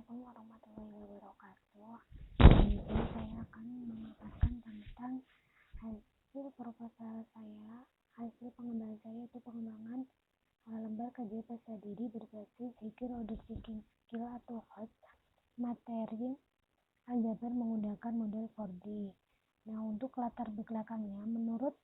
Assalamualaikum warahmatullahi wabarakatuh. Di sini saya akan memaparkan tentang hasil proposal saya, hasil pengembangan saya yaitu pengembangan lembar kajian peserta didik berbasis Higher Order Thinking Skill atau HOT materi aljabar menggunakan model 4D. Nah, untuk latar belakangnya, menurut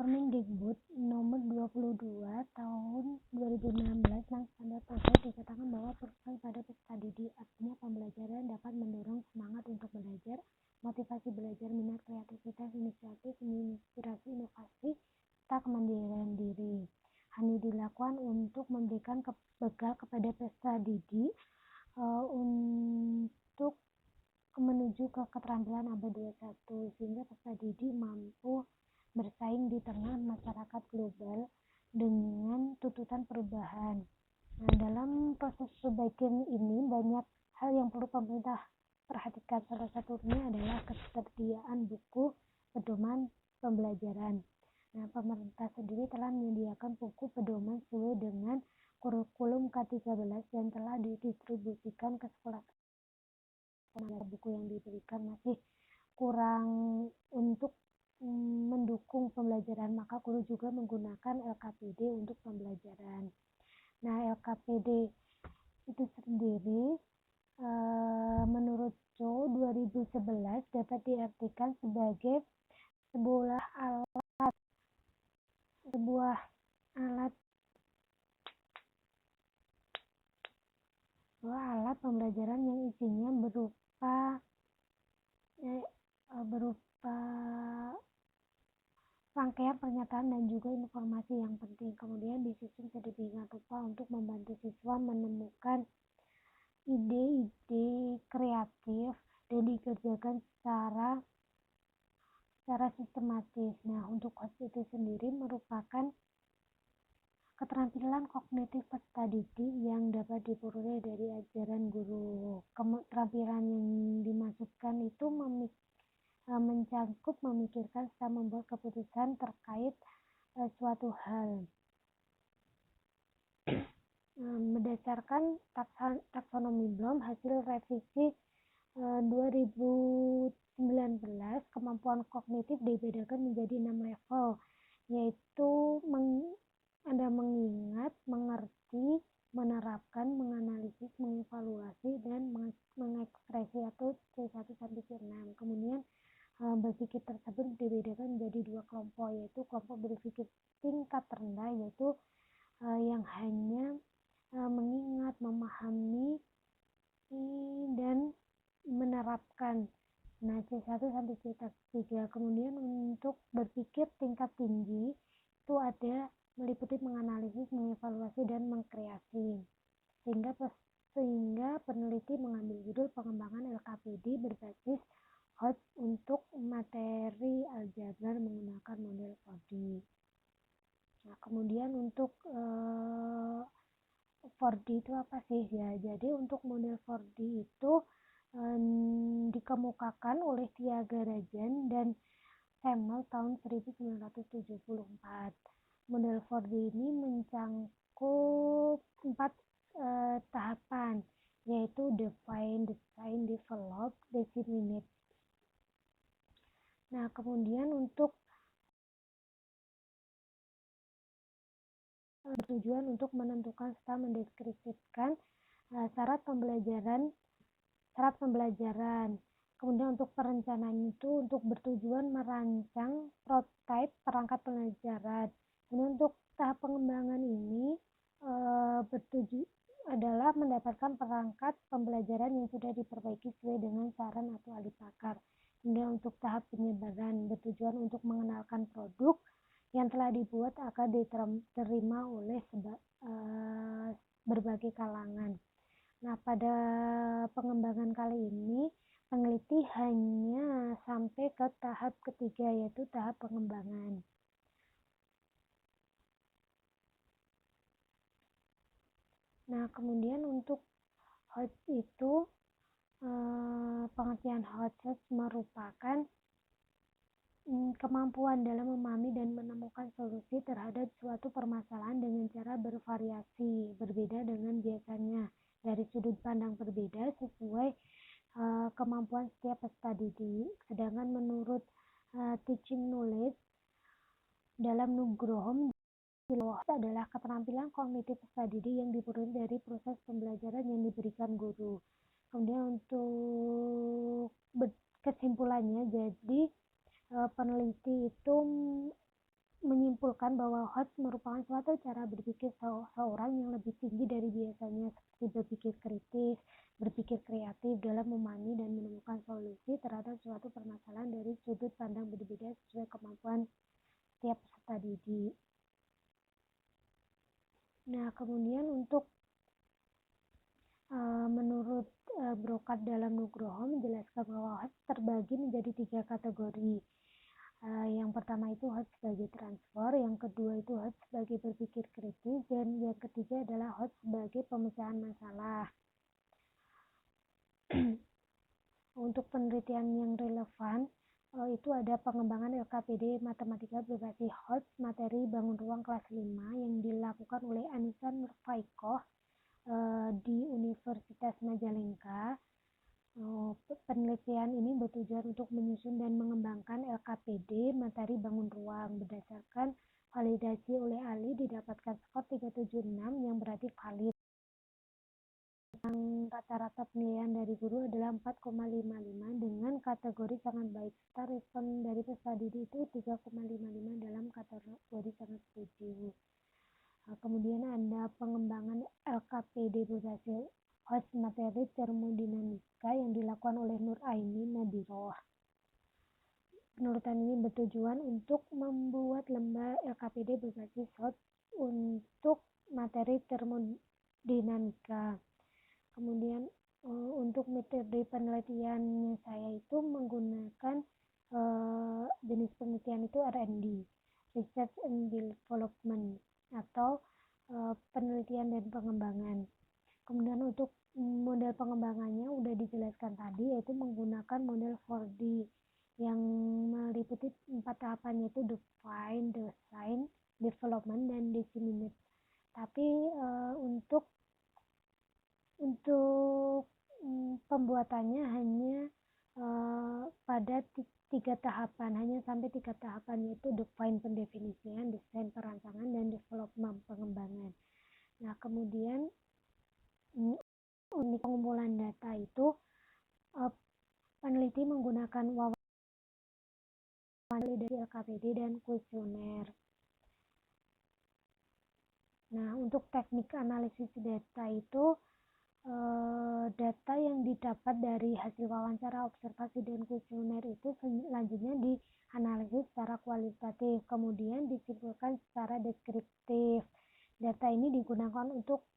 Permendikbud nomor 22 tahun 2016 tentang standar proses dikatakan bahwa peran pada peserta didik artinya pembelajaran dapat mendorong semangat untuk belajar, motivasi belajar, minat, kreativitas, inisiatif, inspirasi, inovasi, serta kemandirian diri. Hal ini dilakukan untuk memberikan bekal kepada peserta didik untuk menuju ke keterampilan abad 21 sehingga peserta didik mampu bersaing di tengah masyarakat global dengan tuntutan perubahan. Nah, dalam proses perbaikan ini banyak hal yang perlu pemerintah perhatikan. Salah satunya adalah ketersediaan buku pedoman pembelajaran. Nah, pemerintah sendiri telah menyediakan buku pedoman sesuai dengan kurikulum K13 yang telah didistribusikan ke sekolah. Buku yang diberikan masih kurang untuk mendukung pembelajaran, maka guru juga menggunakan LKPD untuk pembelajaran. Nah, LKPD itu sendiri menurut Jo 2011 dapat diartikan sebagai sebuah alat pembelajaran yang isinya berupa rangkaian pernyataan dan juga informasi yang penting. Kemudian disusun sedemikian rupa untuk membantu siswa menemukan ide-ide kreatif dan dikerjakan secara sistematis. Nah, untuk HOT itu sendiri merupakan keterampilan kognitif peserta didik yang dapat diperoleh dari ajaran guru. Keterampilan yang dimaksudkan itu mencangkup memikirkan serta membuat keputusan terkait suatu hal. Berdasarkan taksonomi Bloom hasil revisi 2019, kemampuan kognitif dibedakan menjadi 6 level, yaitu ada mengingat, mengerti, menerapkan, menganalisis, mengevaluasi, dan mengekspresi atau C1 sampai C6. Kemudian berpikir tersebut dibedakan menjadi 2 kelompok, yaitu kelompok berpikir tingkat rendah, yaitu yang hanya mengingat, memahami, dan menerapkan. Nah, C1 sampai C3. Kemudian untuk berpikir tingkat tinggi itu ada meliputi menganalisis, mengevaluasi, dan mengkreasi. Sehingga peneliti mengambil judul pengembangan LKPD berbasis HOT untuk materi aljabar menggunakan model 4D. Nah, kemudian untuk 4D itu apa sih? Ya, jadi untuk model 4D itu dikemukakan oleh Tiaga Rajan dan Samuel tahun 1974. Model 4D ini mencangkup 4 tahapan, yaitu define, design, develop, disseminate. Nah, kemudian untuk bertujuan untuk menentukan serta mendeskripsikan syarat pembelajaran. Kemudian untuk perencanaan itu untuk bertujuan merancang prototipe perangkat pembelajaran. Kemudian untuk tahap pengembangan ini bertujuan adalah mendapatkan perangkat pembelajaran yang sudah diperbaiki sesuai dengan saran atau ahli pakar. Kemudian untuk tahap penyebaran bertujuan untuk mengenalkan produk yang telah dibuat akan diterima oleh berbagai kalangan. Nah, pada pengembangan kali ini peneliti hanya sampai ke tahap ketiga, yaitu tahap pengembangan. Nah, kemudian untuk HOT itu pengertian HOT merupakan kemampuan dalam memahami dan menemukan solusi terhadap suatu permasalahan dengan cara bervariasi, berbeda dengan biasanya, dari sudut pandang berbeda sesuai kemampuan setiap peserta didik. Sedangkan menurut teaching knowledge dalam Nugroho adalah keterampilan kognitif peserta didik yang diperoleh dari proses pembelajaran yang diberikan guru. Kemudian untuk kesimpulannya, jadi peneliti itu menyimpulkan bahwa HOTS merupakan suatu cara berpikir seorang yang lebih tinggi dari biasanya, seperti berpikir kritis, berpikir kreatif dalam memahami dan menemukan solusi terhadap suatu permasalahan dari sudut pandang berbeda sesuai kemampuan setiap peserta didik. Nah, kemudian untuk menurut Brokat dalam Nugroho menjelaskan bahwa HOTS terbagi menjadi 3 kategori. Yang pertama itu HOTS sebagai transfer, yang kedua itu HOTS sebagai berpikir kritis, dan yang ketiga adalah HOTS sebagai pemecahan masalah. Untuk penelitian yang relevan itu ada pengembangan LKPD matematika berbasis HOTS materi bangun ruang kelas 5 yang dilakukan oleh Anissa Nurfaikoh di Universitas Majalengka. Penelitian ini bertujuan untuk menyusun dan mengembangkan LKPD materi bangun ruang berdasarkan validasi oleh ahli, didapatkan skor 376 yang berarti valid. Yang rata-rata penilaian dari guru adalah 4,55 dengan kategori sangat baik, serta respon dari peserta didik itu 3,55 dalam kategori sangat setuju. Kemudian ada pengembangan LKPD berbasis HOTS materi termodinamika yang dilakukan oleh Nur Aini Nadiroh. Penelitian ini bertujuan untuk membuat lembar LKPD berbasis HOTS untuk materi termodinamika. Kemudian untuk metode penelitiannya saya itu menggunakan jenis penelitian itu R&D, Research and Development, atau penelitian dan pengembangan. Kemudian untuk model pengembangannya udah dijelaskan tadi, yaitu menggunakan model 4D yang meliputi 4 tahapan, yaitu define, design, development, dan disseminate. Tapi untuk pembuatannya hanya pada 3 tahapan, hanya sampai 3 tahapan, yaitu define pendefinisian, desain perancangan, dan development pengembangan. Nah, kemudian untuk pengumpulan data itu peneliti menggunakan wawasan dari LKPD dan kuesioner. Nah, untuk teknik analisis data itu data yang didapat dari hasil wawancara, observasi, dan kuesioner itu selanjutnya dianalisis secara kualitatif, kemudian disimpulkan secara deskriptif. Data ini digunakan untuk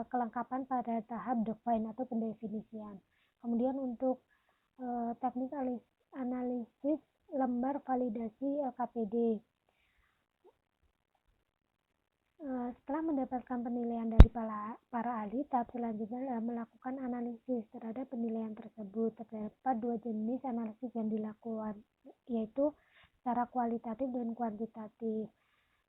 kelengkapan pada tahap define atau pendefinisian. Kemudian untuk teknik analisis lembar validasi LKPD. Setelah mendapatkan penilaian dari para ahli, tahap selanjutnya adalah melakukan analisis terhadap penilaian tersebut. Terdapat 2 jenis analisis yang dilakukan, yaitu secara kualitatif dan kuantitatif.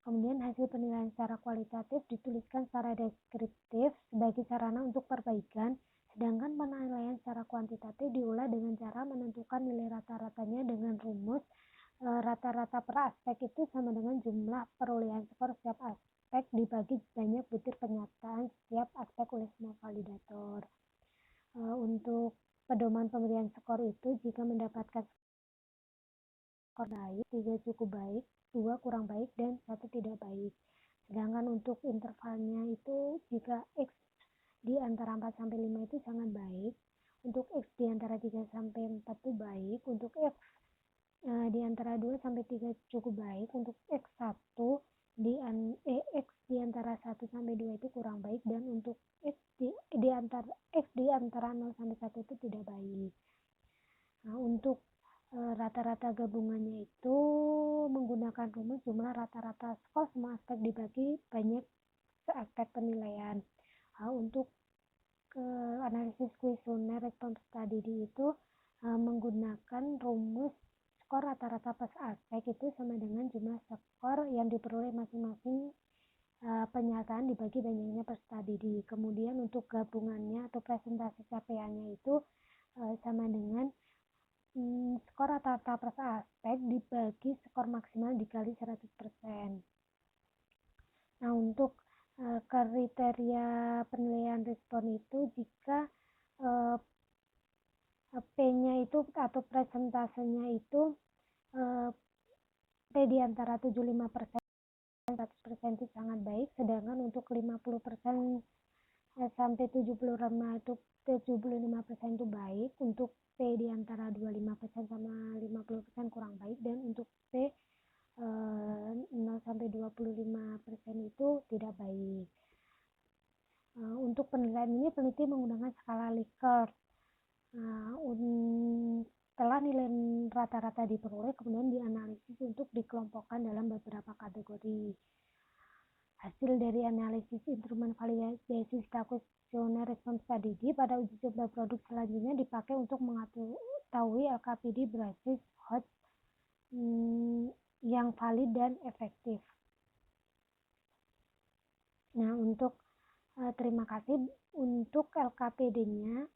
Kemudian hasil penilaian secara kualitatif dituliskan secara deskriptif sebagai sarana untuk perbaikan, sedangkan penilaian secara kuantitatif diolah dengan cara menentukan nilai rata-ratanya dengan rumus rata-rata per aspek itu sama dengan jumlah perolehan skor setiap aspek dibagi banyak butir penyataan setiap aspek oleh semua validator. Untuk pedoman pemberian skor itu, jika mendapatkan skor baik, 3 cukup baik, 2 kurang baik, dan 1 tidak baik. Sedangkan untuk intervalnya itu, jika X di antara 4 sampai 5 itu sangat baik, untuk X di antara 3 sampai 4 itu baik, untuk X di antara 2 sampai 3 cukup baik, untuk X1 X di antara 1 sampai 2 itu kurang baik, dan untuk X di antara 0 sampai 1 itu tidak baik. Nah, untuk rata-rata gabungannya itu menggunakan rumus jumlah rata-rata skor semua aspek dibagi banyak aspek penilaian. Untuk analisis kuesioner respon peserta didik itu menggunakan rumus skor rata-rata per aspek itu sama dengan jumlah skor yang diperoleh masing-masing penyataan dibagi banyaknya peserta didik. Kemudian untuk gabungannya atau presentasi capaiannya itu sama dengan skor rata-rata per aspek dibagi skor maksimal dikali 100%. Nah, untuk kriteria penilaian respon itu jika P-nya itu atau presentasenya itu P di antara 75% 100% itu sangat baik, sedangkan untuk 50% sampai 75% itu baik, untuk P di antara 25% sama 50% kurang baik, dan untuk P 0 sampai 25% itu tidak baik. Untuk penilaian ini peneliti menggunakan skala Likert. Setelah nilai rata-rata diperoleh, kemudian dianalisis untuk dikelompokkan dalam beberapa kategori. Hasil dari analisis instrumen validasi kuesioner respons tadi pada uji coba produk selanjutnya dipakai untuk mengetahui LKPD berbasis HOT yang valid dan efektif. Nah, untuk terima kasih. Untuk LKPD-nya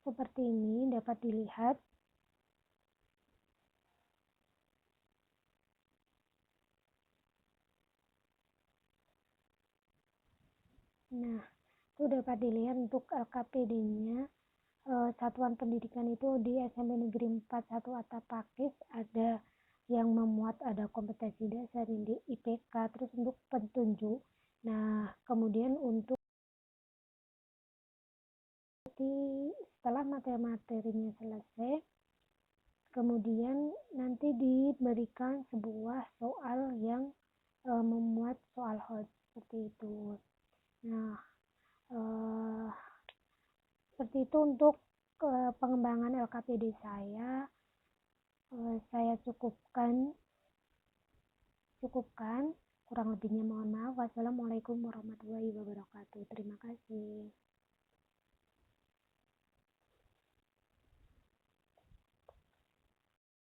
seperti ini dapat dilihat. Nah, itu dapat dilihat untuk LKPD-nya. Satuan pendidikan itu di SMP Negeri 41 Atapakis ada yang memuat ada kompetensi dasar di IPK, terus untuk petunjuk. Nah, kemudian untuk setelah materi-materinya selesai, kemudian nanti diberikan sebuah soal yang memuat soal HOT seperti itu. Nah, seperti itu untuk pengembangan LKPD saya cukupkan. Kurang lebihnya mohon maaf. Wassalamualaikum warahmatullahi wabarakatuh. Terima kasih.